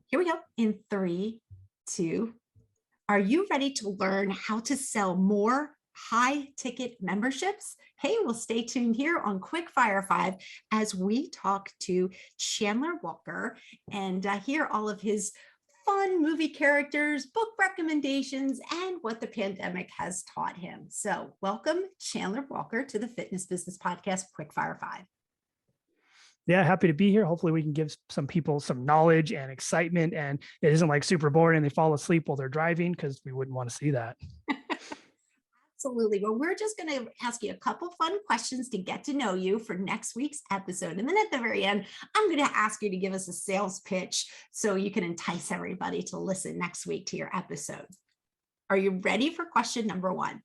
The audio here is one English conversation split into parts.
Here we go. In 3, 2. Are you ready to learn how to sell more high ticket memberships? Hey, well, stay tuned here on Quick Fire 5 as we talk to Chandler Walker and hear all of his fun movie characters, book recommendations, and what the pandemic has taught him. So welcome Chandler Walker to the Fitness Business Podcast, Quick Fire 5. Yeah, happy to be here. Hopefully we can give some people some knowledge and excitement, and it isn't like super boring and they fall asleep while they're driving, because we wouldn't want to see that. Absolutely. Well, we're just going to ask you a couple fun questions to get to know you for next week's episode. And then at the very end, I'm going to ask you to give us a sales pitch so you can entice everybody to listen next week to your episode. Are you ready for question number 1?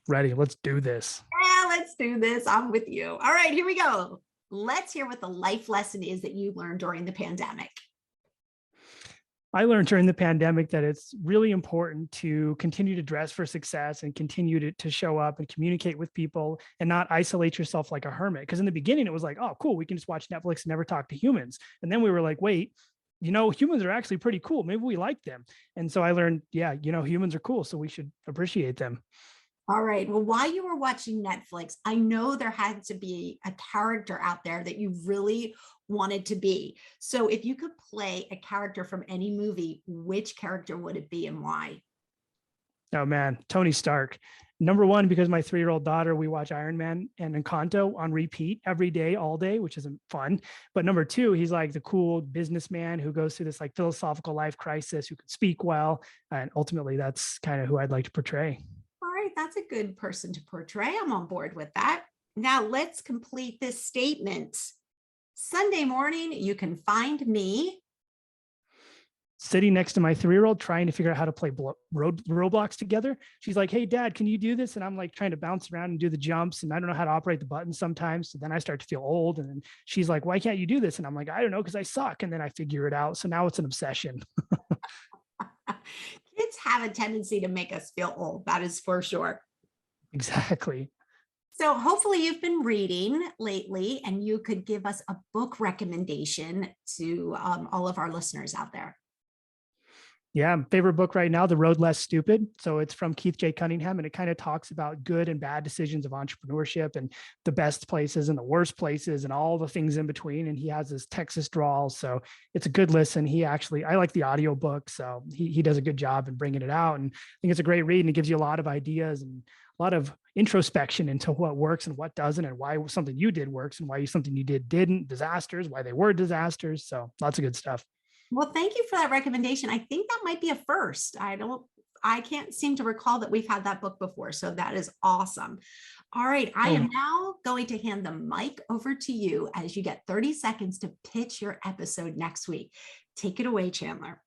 Ready. Let's do this. Yeah, let's do this. I'm with you. All right, here we go. Let's hear what the life lesson is that you learned during the pandemic. I learned during the pandemic that it's really important to continue to dress for success and continue to show up and communicate with people and not isolate yourself like a hermit. Because in the beginning, it was like, oh, cool, we can just watch Netflix and never talk to humans. And then we were like, wait, humans are actually pretty cool. Maybe we like them. And so I learned, humans are cool, so we should appreciate them. All right. Well, while you were watching Netflix, I know there had to be a character out there that you really wanted to be. So if you could play a character from any movie, which character would it be and why? Oh man, Tony Stark. Number one, because my 3-year-old daughter, we watch Iron Man and Encanto on repeat every day, all day, which isn't fun. But number 2, he's like the cool businessman who goes through this like philosophical life crisis, who can speak well. And ultimately, that's kind of who I'd like to portray. All right, that's a good person to portray. I'm on board with that. Now let's complete this statement. Sunday morning, you can find me sitting next to my 3-year-old trying to figure out how to play Roblox together. She's like, hey, Dad, can you do this? And I'm like trying to bounce around and do the jumps, and I don't know how to operate the buttons sometimes. So then I start to feel old. And then she's like, why can't you do this? And I'm like, I don't know, because I suck. And then I figure it out. So now it's an obsession. Kids have a tendency to make us feel old. That is for sure. Exactly. So hopefully you've been reading lately and you could give us a book recommendation to all of our listeners out there. Yeah, favorite book right now, The Road Less Stupid. So it's from Keith J. Cunningham, and it kind of talks about good and bad decisions of entrepreneurship and the best places and the worst places and all the things in between. And he has this Texas drawl. So it's a good listen. I like the audiobook. So he does a good job in bringing it out. And I think it's a great read, and it gives you a lot of ideas and a lot of introspection into what works and what doesn't, and why something you did works and why something you did didn't, disasters, why they were disasters. So lots of good stuff. Well, thank you for that recommendation. I think that might be a first. I can't seem to recall that we've had that book before. So that is awesome. All right. I am now going to hand the mic over to you as you get 30 seconds to pitch your episode next week. Take it away, Chandler.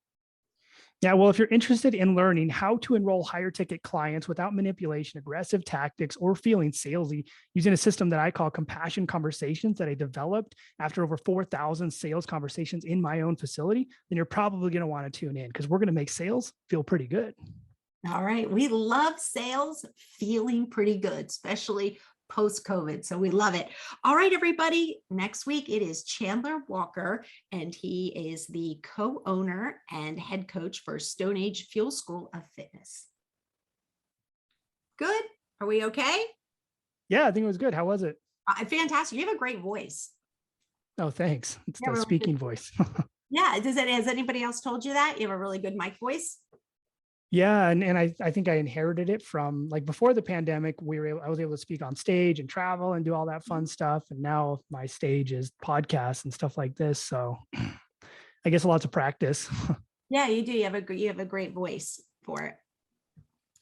Yeah, well, if you're interested in learning how to enroll higher ticket clients without manipulation, aggressive tactics, or feeling salesy using a system that I call Compassion Conversations that I developed after over 4,000 sales conversations in my own facility, then you're probably going to want to tune in, because we're going to make sales feel pretty good. All right. We love sales feeling pretty good, especially post-COVID. So we love it. All right, everybody. Next week, it is Chandler Walker, and he is the co-owner and head coach for Stone Age Fuel School of Fitness. Good. Are we okay? Yeah, I think it was good. How was it? Fantastic. You have a great voice. Oh, thanks. It's the speaking voice. Yeah. Has anybody else told you that? You have a really good mic voice? Yeah. And I think I inherited it from like before the pandemic. I was able to speak on stage and travel and do all that fun stuff. And now my stage is podcasts and stuff like this. So I guess lots of practice. Yeah, you do. You have a great voice for it.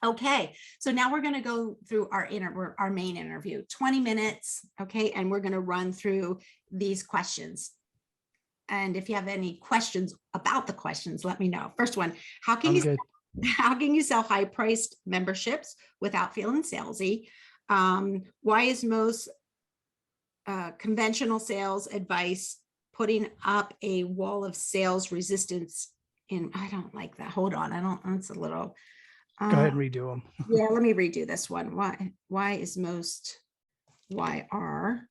Okay. So now we're going to go through our main interview, 20 minutes. Okay. And we're going to run through these questions. And if you have any questions about the questions, let me know. First one, how can you sell high-priced memberships without feeling salesy? Why is most conventional sales advice putting up a wall of sales resistance in? I don't like that. Hold on. It's a little. Go ahead and redo them. Yeah, let me redo this one. Why are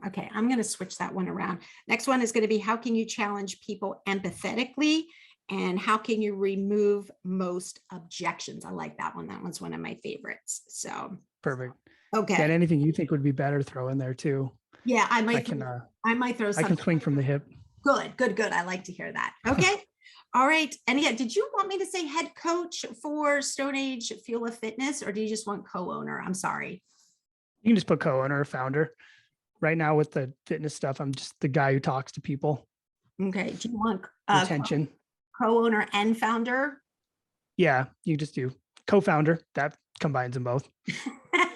Okay, I'm going to switch that one around. Next one is going to be how can you challenge people empathetically and how can you remove most objections? I like that one. That one's one of my favorites. So, Perfect. okay. Yeah, and anything you think would be better, throw in there too. Yeah, I might can throw I something. can swing from the hip. Good. I like to hear that. Okay. All right. And yeah, did you want me to say head coach for Stone Age Fuel of Fitness, or do you just want co-owner? I'm sorry. You can just put co-owner or founder. Right now with the fitness stuff, I'm just the guy who talks to people. Okay. Do you want Retention. Co-owner and founder? Yeah, you just do co-founder. That combines them both.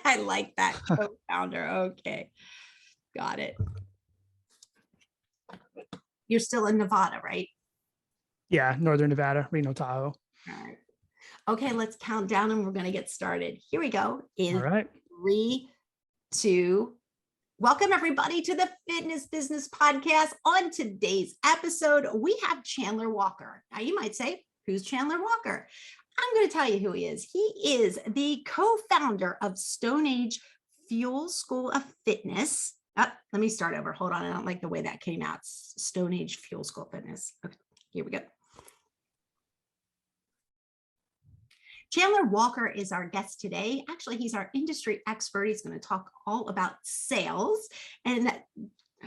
I like that. Co-founder. Okay. Got it. You're still in Nevada, right? Yeah, Northern Nevada, Reno, Tahoe. All right. Okay, let's count down and we're going to get started. Here we go. In All right. 3, 2. Welcome everybody to the Fitness Business Podcast. On today's episode, we have Chandler Walker. Now you might say, who's Chandler Walker? I'm going to tell you who he is. He is the co-founder of Stone Age Fuel School of Fitness. Let me start over. Hold on. I don't like the way that came out. Stone Age Fuel School of Fitness. Okay, here we go. Chandler Walker is our guest today. Actually, he's our industry expert. He's going to talk all about sales. And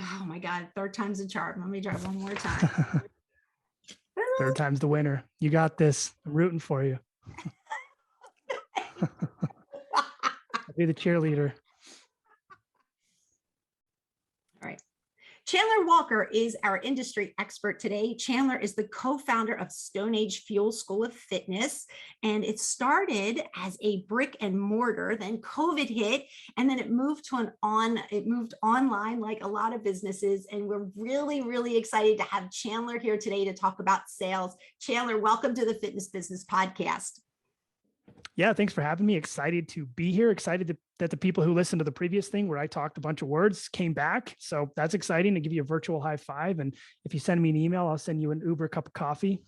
oh my God, third time's a charm. Let me try one more time. Third time's the winner. You got this. I'm rooting for you. I'll be the cheerleader. All right. Chandler Walker is our industry expert today. Chandler is the co-founder of Stone Age Fuel School of Fitness, and it started as a brick and mortar. Then COVID hit, and then it moved online like a lot of businesses. And we're really, really excited to have Chandler here today to talk about sales. Chandler, welcome to the Fitness Business Podcast. Yeah, thanks for having me. Excited to be here. Excited that the people who listened to the previous thing where I talked a bunch of words came back. So that's exciting to give you a virtual high five. And if you send me an email, I'll send you an Uber cup of coffee.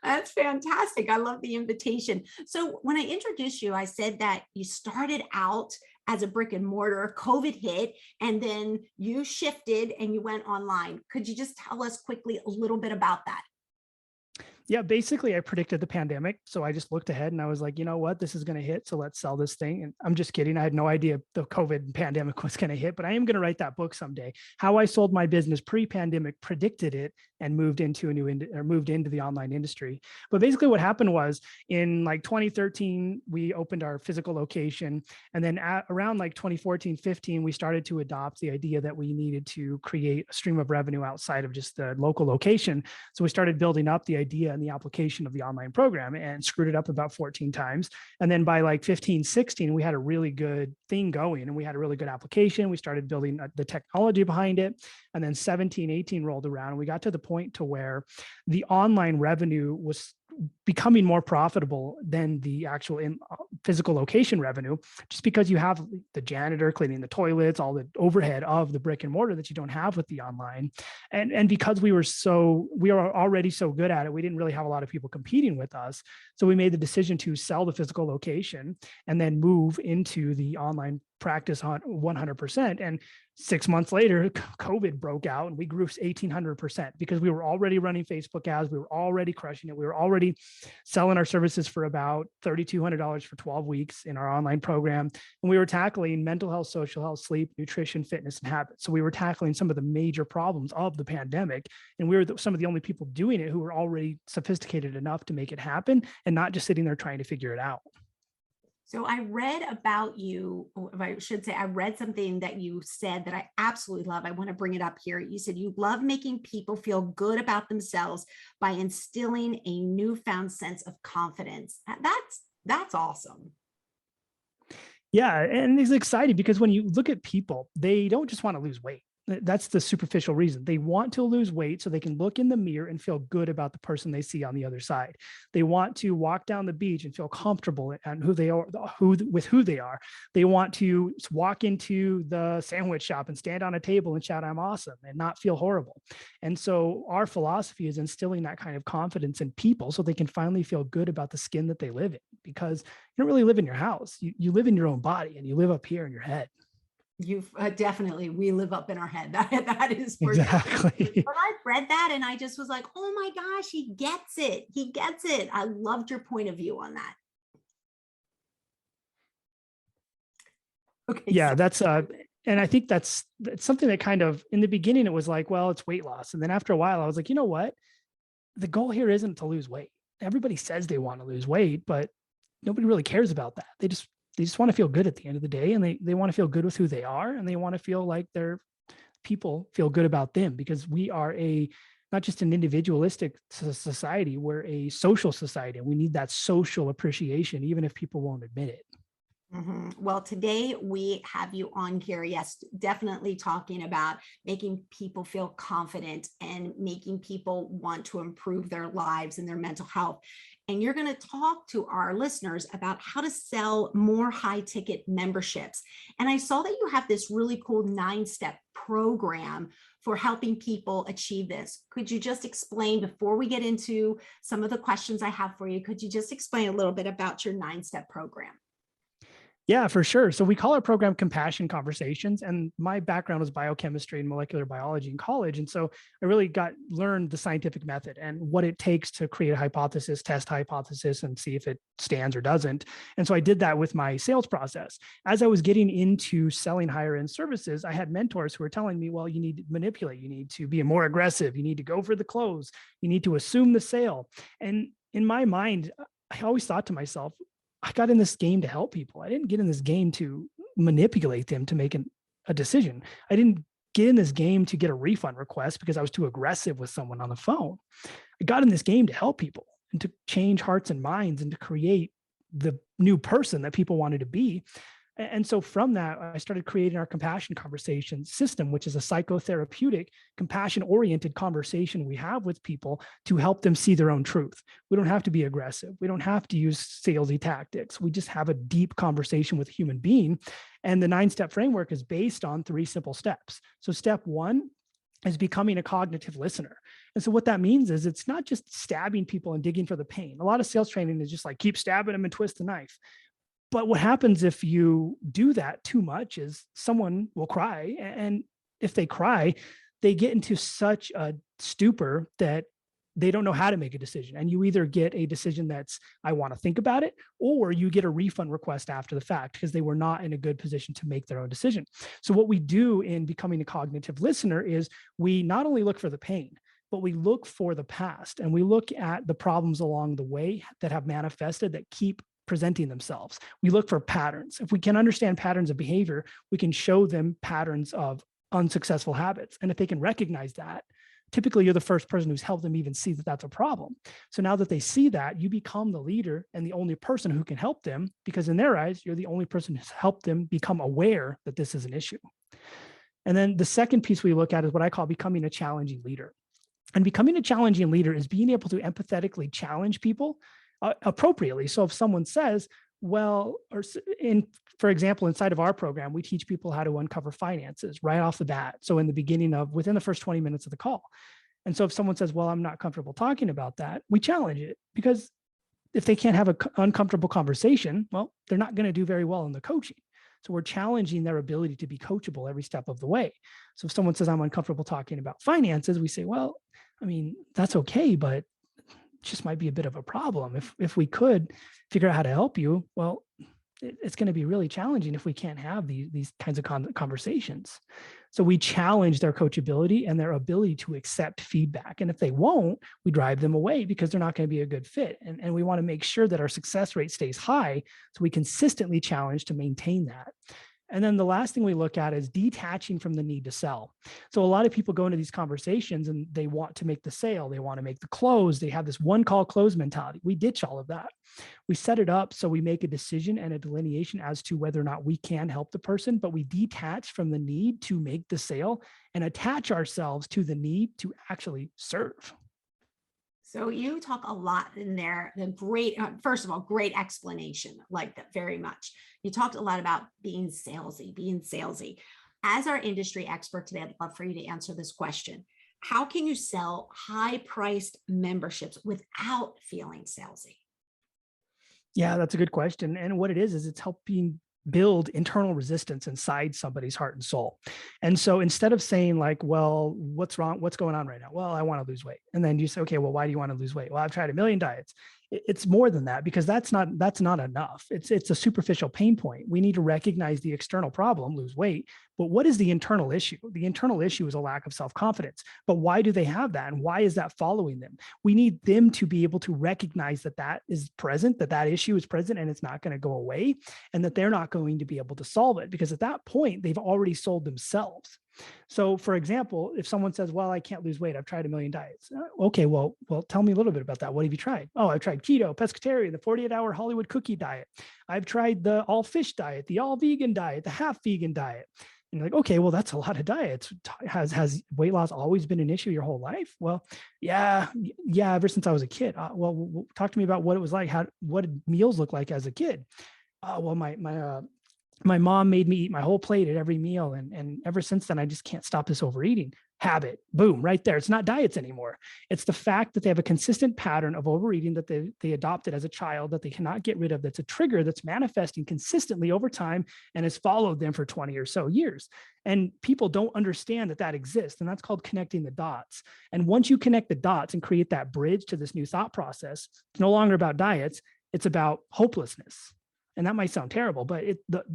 That's fantastic. I love the invitation. So when I introduced you, I said that you started out as a brick and mortar, COVID hit, and then you shifted and you went online. Could you just tell us quickly a little bit about that? Yeah, basically I predicted the pandemic. So I just looked ahead and I was like, you know what, this is going to hit. So let's sell this thing. And I'm just kidding. I had no idea the COVID pandemic was going to hit, but I am going to write that book someday. How I sold my business pre-pandemic, predicted it, and moved into the online industry. But basically what happened was in like 2013, we opened our physical location. And then around like 2014, 15, we started to adopt the idea that we needed to create a stream of revenue outside of just the local location. So we started building up the idea and the application of the online program and screwed it up about 14 times. And then by like 15, 16, we had a really good thing going and we had a really good application. We started building the technology behind it. And then 17, 18 rolled around and we got to the point to where the online revenue was becoming more profitable than the actual physical location revenue, just because you have the janitor cleaning the toilets, all the overhead of the brick and mortar that you don't have with the online. And because we were already so good at it, we didn't really have a lot of people competing with us. So we made the decision to sell the physical location and then move into the online practice on 100%. And 6 months later, COVID broke out and we grew 1,800% because we were already running Facebook ads. We were already crushing it. We were already selling our services for about $3,200 for 12 weeks in our online program. And we were tackling mental health, social health, sleep, nutrition, fitness, and habits. So we were tackling some of the major problems of the pandemic. And we were some of the only people doing it who were already sophisticated enough to make it happen and not just sitting there trying to figure it out. So I read about you, or I should say, I read something that you said that I absolutely love. I want to bring it up here. You said you love making people feel good about themselves by instilling a newfound sense of confidence. That's awesome. Yeah, and it's exciting because when you look at people, they don't just want to lose weight. That's the superficial reason. They want to lose weight so they can look in the mirror and feel good about the person they see on the other side. They want to walk down the beach and feel comfortable and who they are, with who they are. They want to walk into the sandwich shop and stand on a table and shout, "I'm awesome," and not feel horrible. And so our philosophy is instilling that kind of confidence in people so they can finally feel good about the skin that they live in, because you don't really live in your house. You live in your own body and you live up here in your head. You've definitely, we live up in our head. That is for sure. Exactly. But I read that and I just was like, oh my gosh, he gets it. He gets it. I loved your point of view on that. Okay. Yeah, So that's and I think that's something that kind of in the beginning it was like, well, it's weight loss. And then after a while, I was like, you know what? The goal here isn't to lose weight. Everybody says they want to lose weight, but nobody really cares about that. They just want to feel good at the end of the day, and they want to feel good with who they are, and they want to feel like their people feel good about them, because we are a not just an individualistic society, we're a social society, and we need that social appreciation, even if people won't admit it. Well, today we have you on here. Yes, definitely talking about making people feel confident and making people want to improve their lives and their mental health. And you're going to talk to our listeners about how to sell more high ticket memberships. And I saw that you have this really cool 9-step program for helping people achieve this. Could you just explain, before we get into some of the questions I have for you, could you just explain a little bit about your 9-step program? Yeah, for sure. So we call our program Compassion Conversations, and my background was biochemistry and molecular biology in college. And so I really learned the scientific method and what it takes to create a hypothesis, test hypothesis, and see if it stands or doesn't. And so I did that with my sales process. As I was getting into selling higher end services, I had mentors who were telling me, well, you need to manipulate, you need to be more aggressive, you need to go for the close, you need to assume the sale. And in my mind, I always thought to myself, I got in this game to help people. I didn't get in this game to manipulate them to make a decision. I didn't get in this game to get a refund request because I was too aggressive with someone on the phone. I got in this game to help people and to change hearts and minds and to create the new person that people wanted to be. And so from that, I started creating our compassion conversation system, which is a psychotherapeutic, compassion-oriented conversation we have with people to help them see their own truth. We don't have to be aggressive. We don't have to use salesy tactics. We just have a deep conversation with a human being. And the 9-step framework is based on 3 simple steps. So step 1 is becoming a cognitive listener. And so what that means is it's not just stabbing people and digging for the pain. A lot of sales training is just like, keep stabbing them and twist the knife. But what happens if you do that too much is someone will cry. And if they cry, they get into such a stupor that they don't know how to make a decision. And you either get a decision that's, I want to think about it, or you get a refund request after the fact because they were not in a good position to make their own decision. So what we do in becoming a cognitive listener is we not only look for the pain, but we look for the past, and we look at the problems along the way that have manifested that keep presenting themselves. We look for patterns. If we can understand patterns of behavior, we can show them patterns of unsuccessful habits. And if they can recognize that, typically you're the first person who's helped them even see that that's a problem. So now that they see that, you become the leader and the only person who can help them, because in their eyes, you're the only person who's helped them become aware that this is an issue. And then the second piece we look at is what I call becoming a challenging leader. And becoming a challenging leader is being able to empathetically challenge people appropriately. So if someone says, well, for example, inside of our program, we teach people how to uncover finances right off the bat. So within the first 20 minutes of the call. And so if someone says, well, I'm not comfortable talking about that, we challenge it, because if they can't have an uncomfortable conversation, well, they're not going to do very well in the coaching. So we're challenging their ability to be coachable every step of the way. So if someone says, I'm uncomfortable talking about finances, we say, well, I mean, that's okay, but just might be a bit of a problem. If we could figure out how to help you, well, it's going to be really challenging if we can't have these kinds of conversations. So we challenge their coachability and their ability to accept feedback. And if they won't, we drive them away because they're not going to be a good fit. And we want to make sure that our success rate stays high, so we consistently challenge to maintain that. And then the last thing we look at is detaching from the need to sell. So a lot of people go into these conversations and they want to make the sale. They want to make the close. They have this one call close mentality. We ditch all of that. We set it up so we make a decision and a delineation as to whether or not we can help the person, but we detach from the need to make the sale and attach ourselves to the need to actually serve. So you talk a lot in there, first of all, great explanation, like that very much. You talked a lot about being salesy. As our industry expert today, I'd love for you to answer this question. How can you sell high-priced memberships without feeling salesy? Yeah, that's a good question. And what it is it's helping build internal resistance inside somebody's heart and soul. And so instead of saying like, well, what's wrong? What's going on right now? Well, I want to lose weight. And then you say, okay, well, why do you want to lose weight? Well, I've tried a million diets. It's more than that, because that's not enough. It's a superficial pain point. We need to recognize the external problem, lose weight. But what is the internal issue? The internal issue is a lack of self-confidence. But why do they have that? And why is that following them? We need them to be able to recognize that that is present, that issue is present, and it's not going to go away, and that they're not going to be able to solve it, because at that point, they've already sold themselves. So for example, if someone says, well, I can't lose weight, I've tried a million diets. Okay, well, tell me a little bit about that. What have you tried? Oh, I've tried keto, pescatarian, the 48-hour Hollywood cookie diet. I've tried the all fish diet, the all vegan diet, the half vegan diet. And you're like, okay, well, that's a lot of diets. Has weight loss always been an issue your whole life? Well, yeah, ever since I was a kid. Well, talk to me about what it was like. What did meals look like as a kid? Well, my mom made me eat my whole plate at every meal. And ever since then, I just can't stop this overeating habit. Boom, right there. It's not diets anymore. It's the fact that they have a consistent pattern of overeating that they adopted as a child that they cannot get rid of. That's a trigger that's manifesting consistently over time and has followed them for 20 or so years. And people don't understand that exists. And that's called connecting the dots. And once you connect the dots and create that bridge to this new thought process, it's no longer about diets. It's about hopelessness. And that might sound terrible, but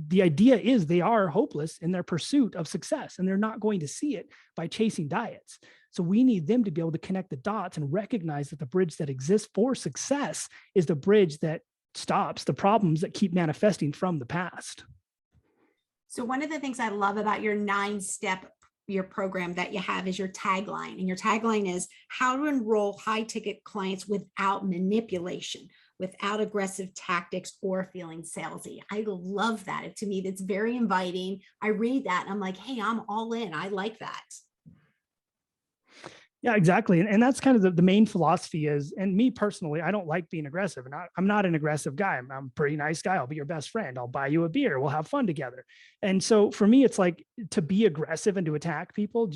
the idea is they are hopeless in their pursuit of success, and they're not going to see it by chasing diets. So we need them to be able to connect the dots and recognize that the bridge that exists for success is the bridge that stops the problems that keep manifesting from the past. So one of the things I love about your 9-step your program that you have is your tagline. And your tagline is how to enroll high ticket clients without manipulation, without aggressive tactics or feeling salesy. I love that. To me, that's very inviting. I read that and I'm like, hey, I'm all in. I like that. Yeah, exactly. And that's kind of the main philosophy is, and me personally, I don't like being aggressive, and I'm not an aggressive guy. I'm a pretty nice guy. I'll be your best friend. I'll buy you a beer. We'll have fun together. And so for me, it's like to be aggressive and to attack people,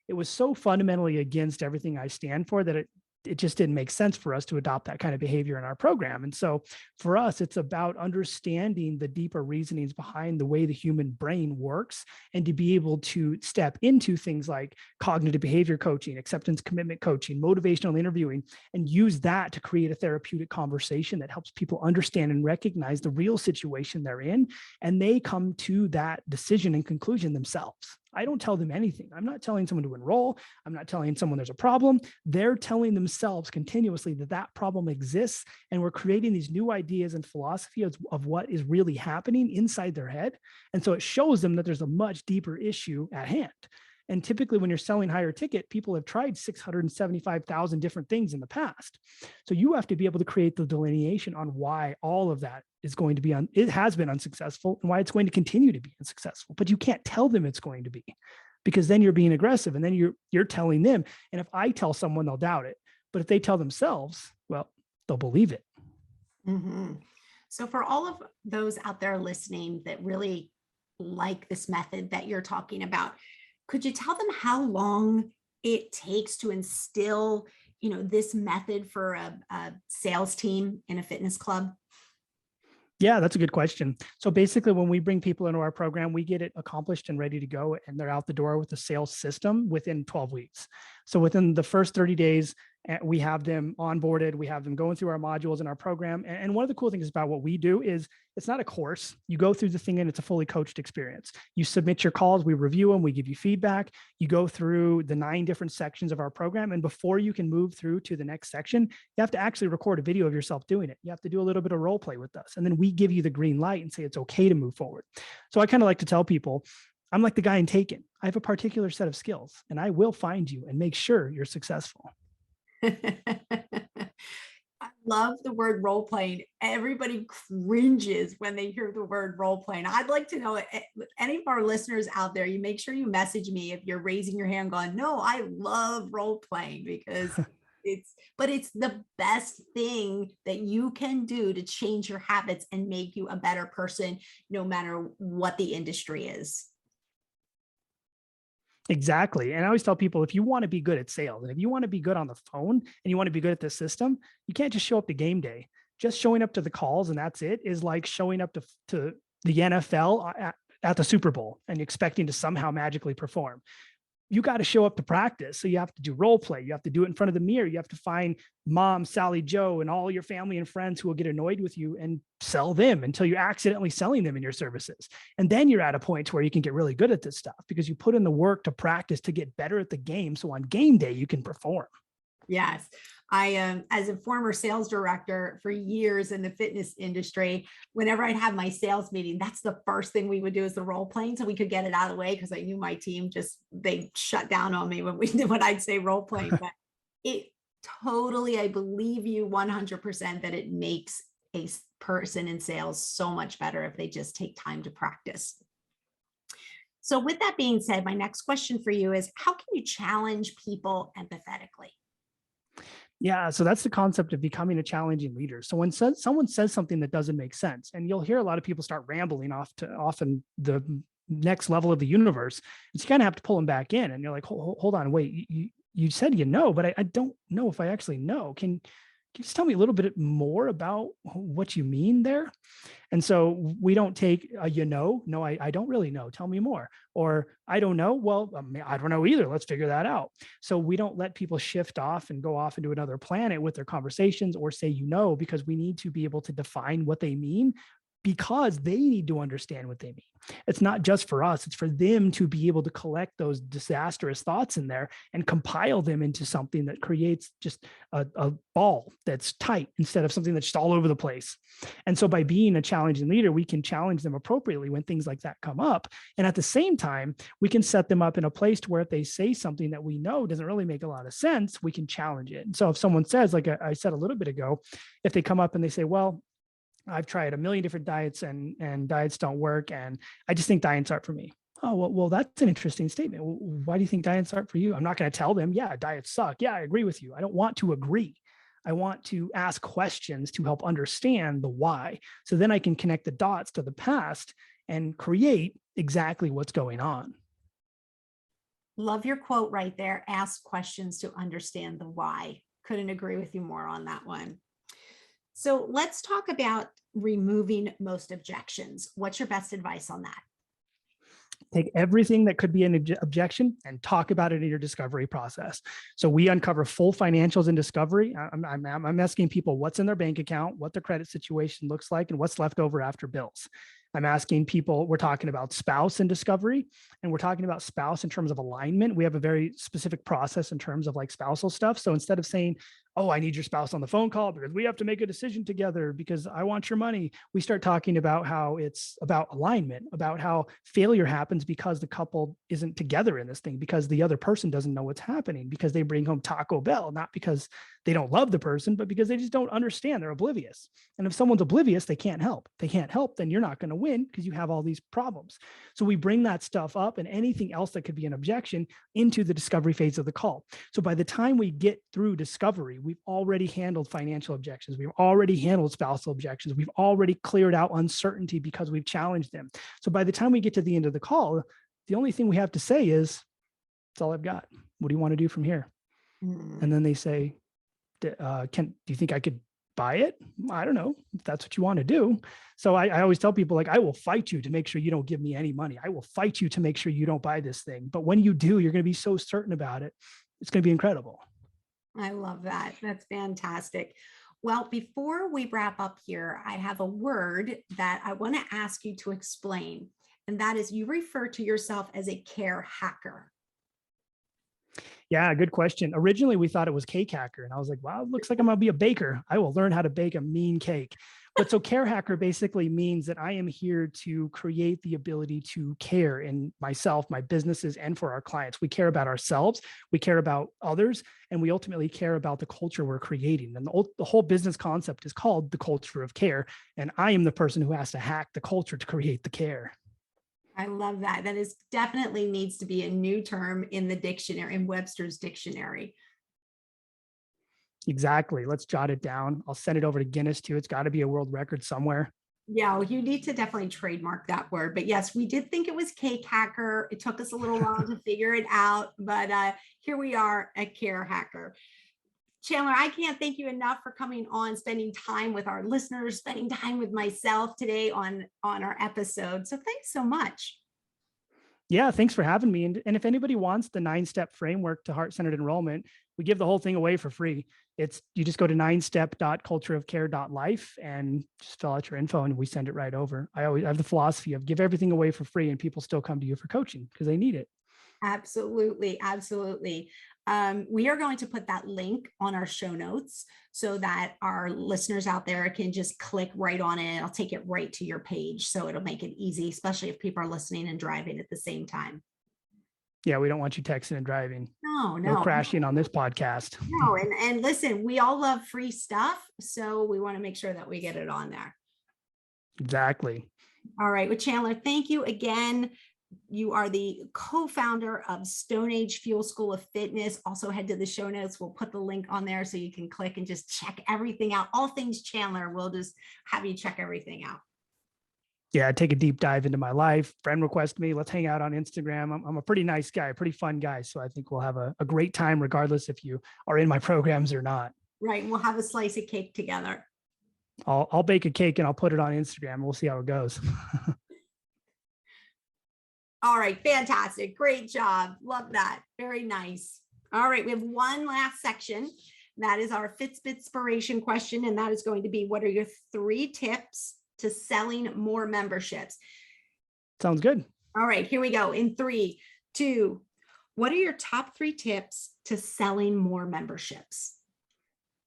it was so fundamentally against everything I stand for that it just didn't make sense for us to adopt that kind of behavior in our program. And so for us, it's about understanding the deeper reasonings behind the way the human brain works, and to be able to step into things like cognitive behavior coaching, acceptance commitment coaching, motivational interviewing, and use that to create a therapeutic conversation that helps people understand and recognize the real situation they're in. And they come to that decision and conclusion themselves. I don't tell them anything. I'm not telling someone to enroll. I'm not telling someone there's a problem. They're telling themselves continuously that problem exists. And we're creating these new ideas and philosophy of what is really happening inside their head. And so it shows them that there's a much deeper issue at hand. And typically when you're selling higher ticket, people have tried 675,000 different things in the past. So you have to be able to create the delineation on why all of that is going to be it has been unsuccessful and why it's going to continue to be unsuccessful. But you can't tell them it's going to be, because then you're being aggressive and then you're telling them. And if I tell someone, they'll doubt it. But if they tell themselves, well, they'll believe it. Mm-hmm. So for all of those out there listening that really like this method that you're talking about, could you tell them how long it takes to instill, this method for a sales team in a fitness club? Yeah, that's a good question. So basically, when we bring people into our program, we get it accomplished and ready to go, and they're out the door with the sales system within 12 weeks. So within the first 30 days, we have them onboarded. We have them going through our modules in our program. And one of the cool things about what we do is it's not a course. You go through the thing and it's a fully coached experience. You submit your calls, we review them, we give you feedback. You go through the 9 different sections of our program. And before you can move through to the next section, you have to actually record a video of yourself doing it. You have to do a little bit of role play with us. And then we give you the green light and say it's okay to move forward. So I kind of like to tell people, I'm like the guy in Taken. I have a particular set of skills and I will find you and make sure you're successful. I love the word role playing. Everybody cringes when they hear the word role playing. I'd like to know, any of our listeners out there, you make sure you message me if you're raising your hand going, no, I love role playing, because it's the best thing that you can do to change your habits and make you a better person, no matter what the industry is. Exactly. And I always tell people, if you want to be good at sales and if you want to be good on the phone and you want to be good at the system, you can't just show up to game day. Just showing up to the calls and that's it is like showing up to the NFL at the Super Bowl and expecting to somehow magically perform. You got to show up to practice. So you have to do role play. You have to do it in front of the mirror. You have to find mom, Sally, Joe, and all your family and friends who will get annoyed with you and sell them until you're accidentally selling them in your services. And then you're at a point where you can get really good at this stuff because you put in the work to practice to get better at the game. So on game day, you can perform. Yes. As a former sales director for years in the fitness industry, whenever I'd have my sales meeting, that's the first thing we would do is the role playing. So we could get it out of the way because I knew my team they shut down on me when I'd say role playing. But it totally, I believe you 100% that it makes a person in sales so much better if they just take time to practice. So with that being said, my next question for you is, how can you challenge people empathetically? Yeah, so that's the concept of becoming a challenging leader. So when someone says something that doesn't make sense, and you'll hear a lot of people start rambling off to often the next level of the universe, and so you kind of have to pull them back in. And you're like, hold on, wait, you said you know, but I don't know if I actually know. Can you just tell me a little bit more about what you mean there? And so we don't take a, no, I don't really know. Tell me more. Or I don't know. Well, I don't know either. Let's figure that out. So we don't let people shift off and go off into another planet with their conversations or say, because we need to be able to define what they mean because they need to understand what they mean. It's not just for us, it's for them to be able to collect those disastrous thoughts in there and compile them into something that creates just a ball that's tight instead of something that's just all over the place. And so by being a challenging leader, we can challenge them appropriately when things like that come up. And at the same time, we can set them up in a place to where if they say something that we know doesn't really make a lot of sense, we can challenge it. And so if someone says, like I said a little bit ago, if they come up and they say, well, I've tried a million different diets and diets don't work. And I just think diets aren't for me. Oh, well, that's an interesting statement. Why do you think diets aren't for you? I'm not going to tell them, yeah, diets suck. Yeah, I agree with you. I don't want to agree. I want to ask questions to help understand the why. So then I can connect the dots to the past and create exactly what's going on. Love your quote right there. Ask questions to understand the why. Couldn't agree with you more on that one. So let's talk about removing most objections. What's your best advice on that? Take everything that could be an objection and talk about it in your discovery process. So we uncover full financials in discovery. I'm asking people what's in their bank account, what their credit situation looks like, and what's left over after bills. I'm asking people, we're talking about spouse in discovery, and we're talking about spouse in terms of alignment. We have a very specific process in terms of like spousal stuff. So instead of saying, oh, I need your spouse on the phone call because we have to make a decision together because I want your money, we start talking about how it's about alignment, about how failure happens because the couple isn't together in this thing, because the other person doesn't know what's happening, because they bring home Taco Bell, not because they don't love the person, but because they just don't understand. They're oblivious. And if someone's oblivious, they can't help. They can't help, then you're not going to win because you have all these problems. So we bring that stuff up and anything else that could be an objection into the discovery phase of the call. So by the time we get through discovery, we've already handled financial objections. We've already handled spousal objections. We've already cleared out uncertainty because we've challenged them. So by the time we get to the end of the call, the only thing we have to say is, that's all I've got. What do you want to do from here? And then they say, do you think I could buy it? I don't know if that's what you want to do. So I always tell people, like, I will fight you to make sure you don't give me any money. I will fight you to make sure you don't buy this thing. But when you do, you're going to be so certain about it. It's going to be incredible. I love that. That's fantastic. Well, before we wrap up here, I have a word that I want to ask you to explain. And that is, you refer to yourself as a care hacker. Yeah, good question. Originally, we thought it was cake hacker. And I was like, wow, it looks like I'm going to be a baker. I will learn how to bake a mean cake. But so care hacker basically means that I am here to create the ability to care in myself, my businesses, and for our clients. We care about ourselves, we care about others, and we ultimately care about the culture we're creating. And the whole business concept is called the culture of care. And I am the person who has to hack the culture to create the care. I love that. That is definitely needs to be a new term in the dictionary, in Webster's dictionary. Exactly. Let's jot it down. I'll send it over to Guinness too. It's got to be a world record somewhere. Yeah, well, you need to definitely trademark that word. But yes, we did think it was cake hacker. It took us a little while to figure it out, but here we are at care hacker. Chandler, I can't thank you enough for coming on, spending time with our listeners, spending time with myself today on our episode. So thanks so much. Yeah, thanks for having me. And if anybody wants the 9-step framework to heart-centered enrollment, we give the whole thing away for free. You just go to 9step.cultureofcare.life and just fill out your info and we send it right over. I have the philosophy of give everything away for free and people still come to you for coaching because they need it. Absolutely. Absolutely. We are going to put that link on our show notes so that our listeners out there can just click right on it. I'll take it right to your page. So it'll make it easy, especially if people are listening and driving at the same time. Yeah, we don't want you texting and driving. No crashing on this podcast. No, and listen, we all love free stuff. So we want to make sure that we get it on there. Exactly. All right. Well, Chandler, thank you again. You are the co-founder of Stone Age Fuel School of Fitness. Also head to the show notes. We'll put the link on there so you can click and just check everything out. All things Chandler, we'll just have you check everything out. Yeah, take a deep dive into my life. Friend request me. Let's hang out on Instagram. I'm a pretty nice guy, pretty fun guy. So I think we'll have a great time regardless if you are in my programs or not. Right. And we'll have a slice of cake together. I'll bake a cake and I'll put it on Instagram. We'll see how it goes. All right. Fantastic. Great job. Love that. Very nice. All right. We have one last section. That is our Fitspitspiration question. And that is going to be, what are your 3 tips to selling more memberships? Sounds good. All right. Here we go. In 3, 2, what are your top 3 tips to selling more memberships?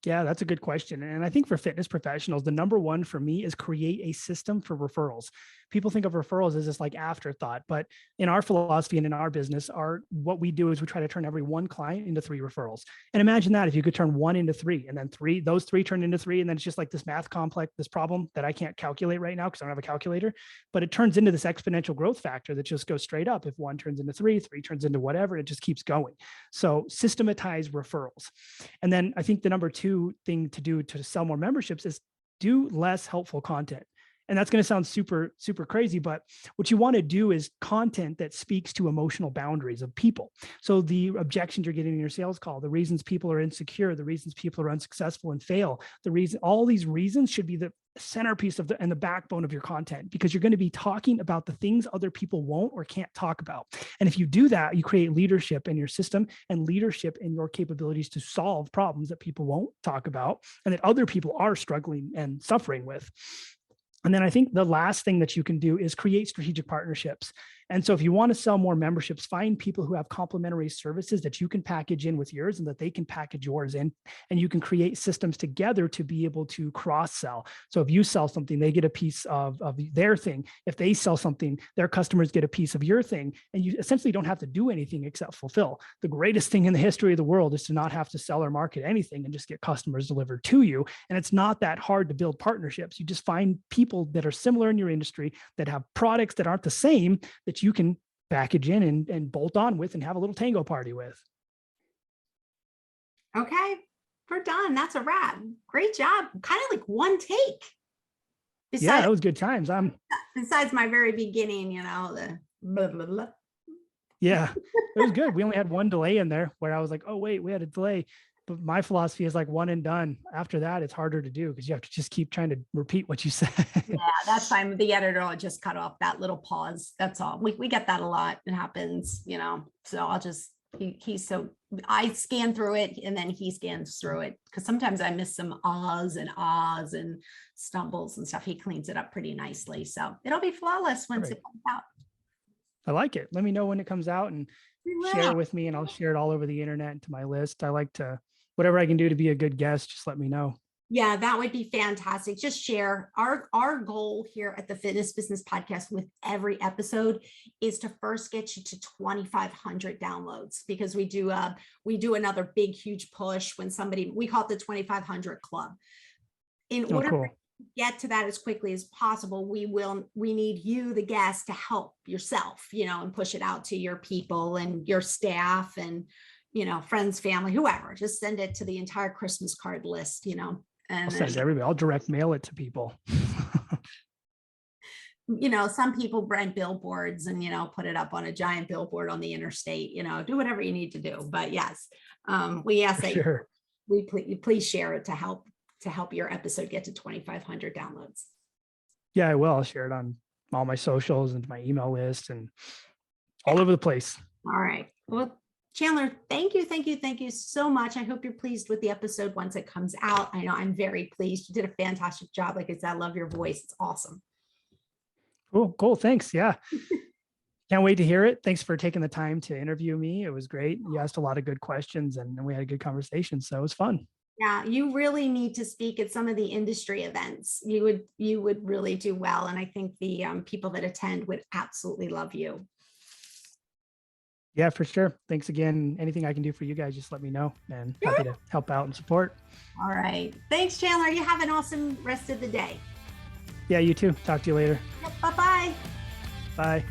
Yeah, that's a good question. And I think for fitness professionals, the number one for me is create a system for referrals. People think of referrals as this like afterthought, but in our philosophy and in our business, what we do is we try to turn every 1 client into 3 referrals. And imagine that if you could turn 1 into 3 and then those 3 turn into 3, and then it's just like this math complex, this problem that I can't calculate right now because I don't have a calculator, but it turns into this exponential growth factor that just goes straight up. If 1 turns into 3, 3 turns into whatever, it just keeps going. So systematize referrals. And then I think the number 2 thing to do to sell more memberships is do less helpful content. And that's going to sound super, super crazy, but what you want to do is content that speaks to emotional boundaries of people. So the objections you're getting in your sales call, the reasons people are insecure, the reasons people are unsuccessful and fail, all these reasons should be the centerpiece and the backbone of your content, because you're going to be talking about the things other people won't or can't talk about. And if you do that, you create leadership in your system and leadership in your capabilities to solve problems that people won't talk about and that other people are struggling and suffering with. And then I think the last thing that you can do is create strategic partnerships. And so if you want to sell more memberships, find people who have complementary services that you can package in with yours and that they can package yours in, and you can create systems together to be able to cross-sell. So if you sell something, they get a piece of their thing. If they sell something, their customers get a piece of your thing, and you essentially don't have to do anything except fulfill. The greatest thing in the history of the world is to not have to sell or market anything and just get customers delivered to you. And it's not that hard to build partnerships. You just find people that are similar in your industry that have products that aren't the same that you can package in and bolt on with and have a little tango party with. Okay, we're done. That's a wrap. Great job. Kind of like one take. Yeah, that was good times. Besides my very beginning, the blah, blah, blah. Yeah, it was good. We only had 1 delay in there where I was like, oh, wait, we had a delay. But my philosophy is like 1 and done. After that, it's harder to do because you have to just keep trying to repeat what you said. Yeah, that's fine. The editor will just cut off that little pause. That's all. We get that a lot. It happens, so I'll just, I scan through it and then he scans through it because sometimes I miss some ahs and stumbles and stuff. He cleans it up pretty nicely. So it'll be flawless once it comes out. I like it. Let me know when it comes out and share it with me and I'll share it all over the internet and to my list. I like to, whatever I can do to be a good guest, just let me know. Yeah, that would be fantastic. Just share. Our goal here at the Fitness Business Podcast with every episode is to first get you to 2,500 downloads, because we do another big, huge push when we call it the 2,500 Club. In order to get to that as quickly as possible, we need you, the guest, to help yourself, and push it out to your people and your staff and friends, family, whoever. Just send it to the entire Christmas card list, and I'll send it to everybody. I'll direct mail it to people. Some people rent billboards and, put it up on a giant billboard on the interstate, do whatever you need to do. But yes, we ask that please share it to help your episode get to 2,500 downloads. Yeah, I will. I'll share it on all my socials and my email list and all over the place. All right. Well, Chandler, thank you so much. I hope you're pleased with the episode once it comes out. I know I'm very pleased. You did a fantastic job. Like I said, I love your voice. It's awesome. Cool. Thanks. Yeah. Can't wait to hear it. Thanks for taking the time to interview me. It was great. You asked a lot of good questions and we had a good conversation. So it was fun. Yeah, you really need to speak at some of the industry events. You would really do well. And I think the people that attend would absolutely love you. Yeah, for sure. Thanks again. Anything I can do for you guys, just let me know, and happy to help out and support. All right. Thanks, Chandler. You have an awesome rest of the day. Yeah, you too. Talk to you later. Yep, bye-bye. Bye.